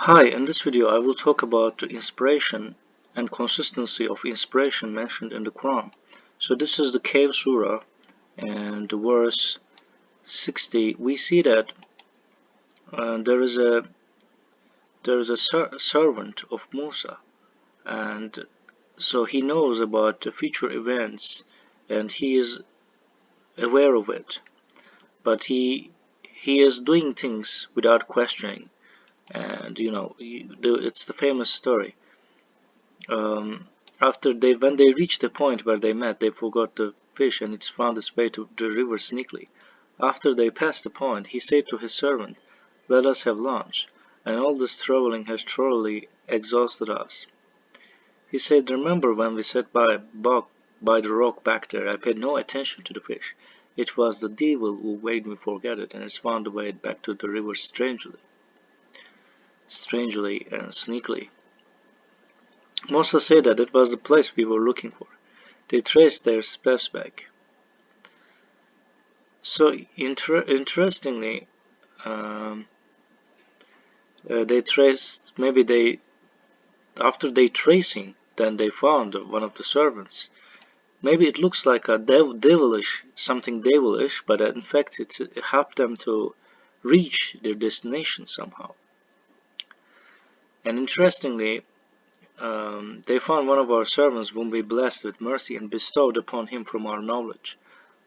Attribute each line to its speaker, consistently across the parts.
Speaker 1: Hi, in this video I will talk about the inspiration and consistency of inspiration mentioned in the Quran. So this is the Cave Surah, and the verse 60 we see that there is a servant of Musa, and so he knows about the future events and he is aware of it, but he is doing things without questioning. And it's the famous story. When they reached the point where they met, they forgot the fish and it found its way to the river sneakily. After they passed the point, he said to his servant, "Let us have lunch, and all this travelling has thoroughly exhausted us." He said, "Remember when we sat by the rock back there, I paid no attention to the fish. It was the devil who made me forget it, and it's found a way back to the river strangely and sneakily." Musa said that it was the place we were looking for. They traced their steps back. So interestingly, um, they traced. After they tracing, then they found one of the servants. Maybe it looks like a something devilish, but in fact it helped them to reach their destination somehow. And interestingly, they found one of our servants whom we blessed with mercy and bestowed upon him from our knowledge.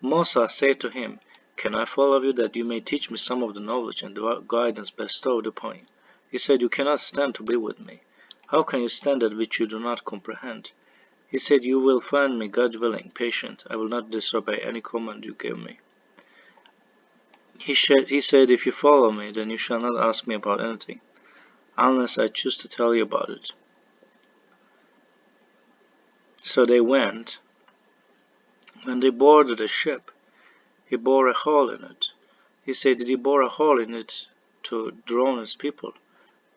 Speaker 1: Musa said to him, "Can I follow you that you may teach me some of the knowledge and the guidance bestowed upon you?" He said, "You cannot stand to be with me. How can you stand that which you do not comprehend?" He said, "You will find me, God willing, patient. I will not disobey any command you give me." He said, "If you follow me, then you shall not ask me about anything, unless I choose to tell you about it." So they went. When they boarded a ship, he bore a hole in it. He said, "Did he bore a hole in it to drown his people?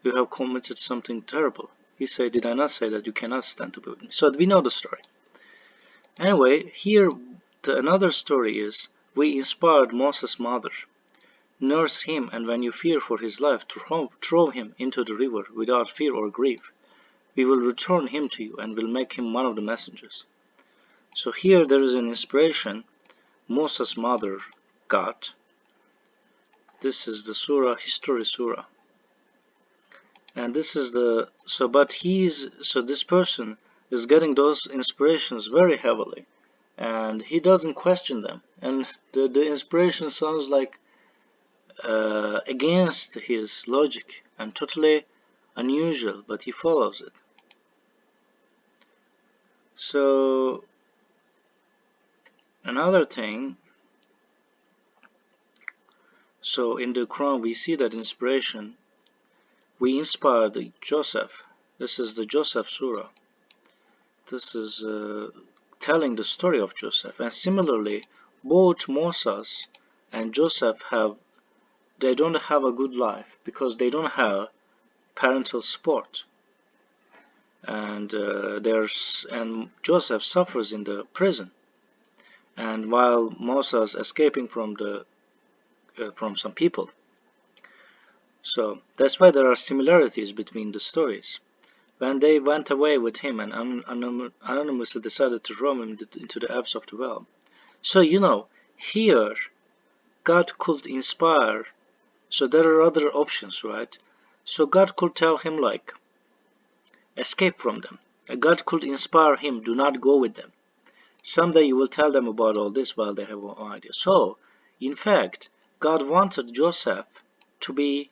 Speaker 1: You have committed something terrible." He said, "Did I not say that you cannot stand to be with me?" So we know the story. Anyway, here another story is, we inspired Moses' mother. Nurse him, and when you fear for his life, throw him into the river without fear or grief. We will return him to you and will make him one of the messengers. So here there is an inspiration Moses' mother got. This is the surah, history surah. And this is this person is getting those inspirations very heavily, and he doesn't question them, and the inspiration sounds like against his logic and totally unusual, but he follows it. So another thing, so in the Quran we see that inspiration. We inspired Joseph. This is the Joseph Surah. This is telling the story of Joseph. And similarly, both Moses and Joseph they don't have a good life because they don't have parental support. And and Joseph suffers in the prison. And while Moses escaping from some people. So that's why there are similarities between the stories. When they went away with him and anonymously decided to throw him into the depths of the well. So here God could inspire. So there are other options, right? So God could tell him like, escape from them. God could inspire him, do not go with them. Someday you will tell them about all this while they have no idea. So, in fact, God wanted Joseph to be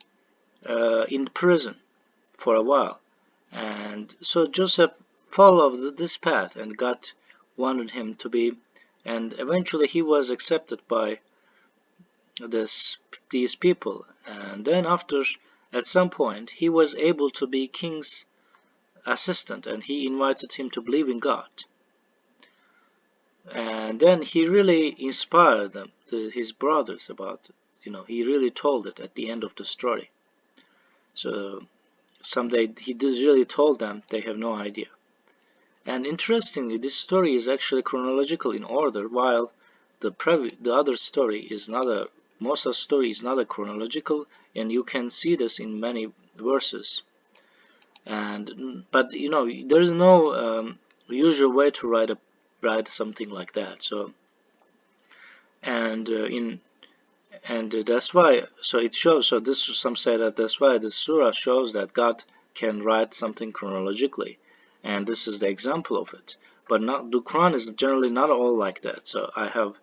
Speaker 1: in prison for a while. And so Joseph followed this path, and God wanted him to be, and eventually he was accepted by these people. And then after, at some point, he was able to be king's assistant, and he invited him to believe in God. And then he really inspired his brothers about, he really told it at the end of the story. So someday he really told them, they have no idea. And interestingly, this story is actually chronological in order, while the other story is not Moses' story is not a chronological, and you can see this in many verses. but you know, there is no usual way to write something like that. So and that's why, so it shows, so this, some say that that's why the surah shows that God can write something chronologically, and this is the example of it. But not, the Quran is generally not all like that. So I have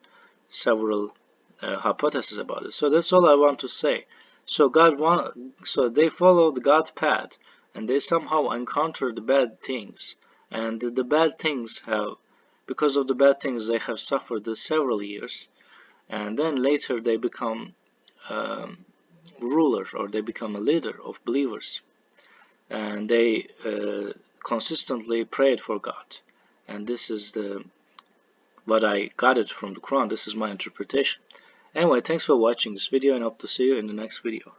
Speaker 1: several hypotheses about it. So that's all I want to say. So so they followed God's path, and they somehow encountered bad things, and the bad things have, because of the bad things, they have suffered several years, and then later they become ruler, or they become a leader of believers, and they consistently prayed for God. And this is what I got it from the Quran. This is my interpretation. Anyway, thanks for watching this video, and hope to see you in the next video.